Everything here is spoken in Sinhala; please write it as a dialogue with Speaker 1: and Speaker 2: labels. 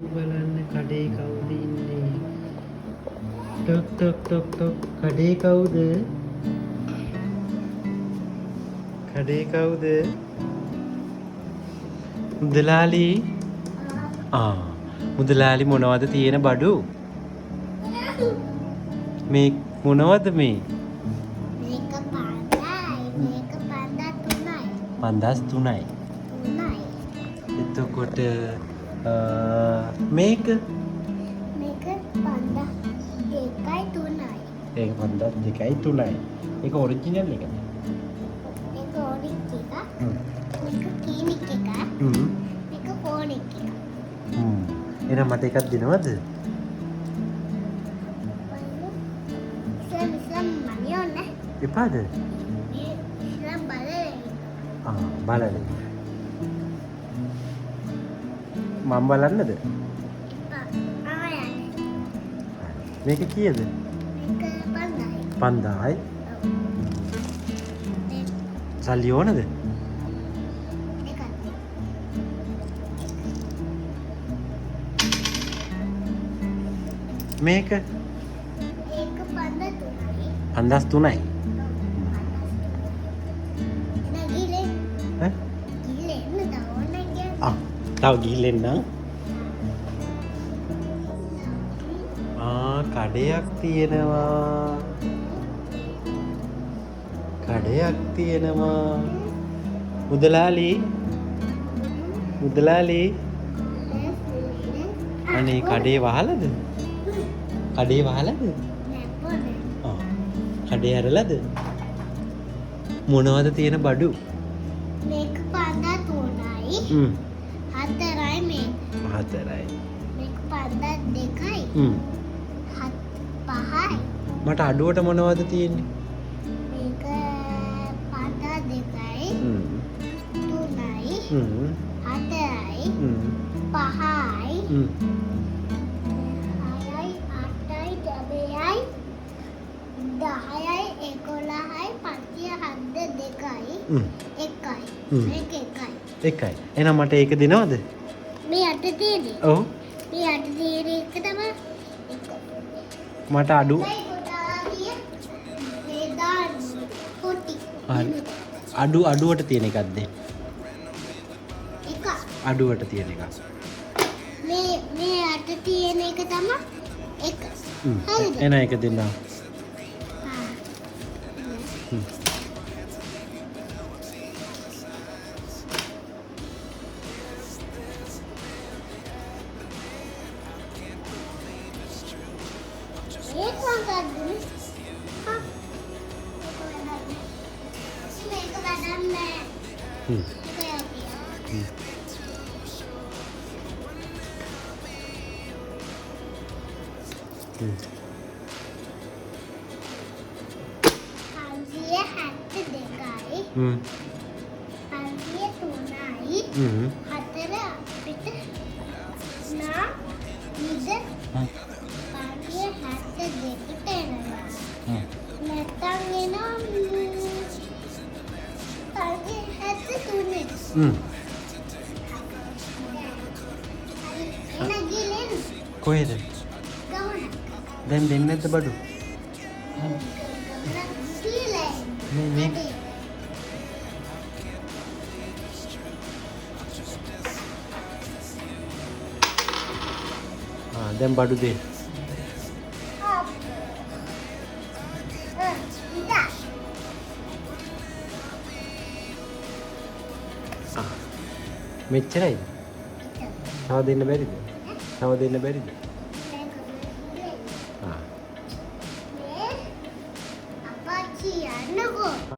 Speaker 1: බලන්න කඩේ කවුද ඉන්නේ? ටොක් ටොක් ටොක් ටොක් කඩේ කවුද? කඩේ කවුද? මුදලාලි. මුදලාලි මොනවද තියෙන බඩු? මේ මොනවද මේ?
Speaker 2: මේක පන්දයි. මේක පන්දා 3යි.
Speaker 1: 53යි.
Speaker 2: 3යි.
Speaker 1: එතකොට මේක
Speaker 2: පන්දා 2යි 3යි.
Speaker 1: ඒක 52යි 3යි. ඒක ඔරිජිනල් එකද?
Speaker 2: මේක ඔරිජ් එක. මේක කීනික් එක. මේක ෆෝනික් එක.
Speaker 1: එහෙනම් මට එකක් දෙනවද?
Speaker 2: ඉස්සෙල්ලා මනිය ඕනේ.
Speaker 1: එපාද?
Speaker 2: ඉස්සෙල්ලා බලේ.
Speaker 1: බලන්න. මම බලන්නද?
Speaker 2: එපා. ආයන්නේ.
Speaker 1: මේක කීයද?
Speaker 2: මේක පන්දයි.
Speaker 1: 5000යි. සල්ලි ඕනද? මේක
Speaker 2: පන්දා 3යි.
Speaker 1: 53යි. තව ගිහිල්ලෙන්නම්. කඩයක් තියෙනවා. කඩයක් තියෙනවා. මුදලාලි. මුදලාලි. අනේ කඩේ වහලද? කඩේ වහලද? කඩේ ඇරලාද? මොනවද තියෙන බඩු?
Speaker 2: මේක පන්දා 3යි. 4යි මේක.
Speaker 1: 4යි.
Speaker 2: මේක පන්දා 2යි. 5යි.
Speaker 1: මට අඩුවට මොනවද තියෙන්නේ?
Speaker 2: මේක පන්දා 2යි. 3යි. 4යි. 5යි. 6යි 8යි 9යි 10යි 11යි 12යි 2යි 1යි. මේක 1යි.
Speaker 1: එකයි. එහෙනම් මට ඒක දෙනවද?
Speaker 2: මේ අත තියෙන්නේ.
Speaker 1: ඔව්.
Speaker 2: මේ අත තියෙන එක තමයි එක.
Speaker 1: මට අඩු. හරි. අඩුවට තියෙන එකක් දෙන්න.
Speaker 2: එක.
Speaker 1: අඩුවට තියෙන එකක්.
Speaker 2: මේ අත තියෙන එක තමයි එක. හරිද?
Speaker 1: එන එක දෙන්න.
Speaker 2: एक वांगा दूँ हाँ मेरे को बादाम में क्या किया ये हाथ देखाई ये टूनाई हाथरे पिट ना इधर ये हाथ देखते हैं නැත්තම් එනවා තරගේ හැත්ත තුනේ එන ගිලෙන්
Speaker 1: කොහෙද?
Speaker 2: ගමන
Speaker 1: දැන් දෙන්නේ නැද්ද බඩු? මේ දැන් බඩු දෙන්න. මෙච්චරයි. තව දෙන්න බැරිද? තව දෙන්න බැරිද?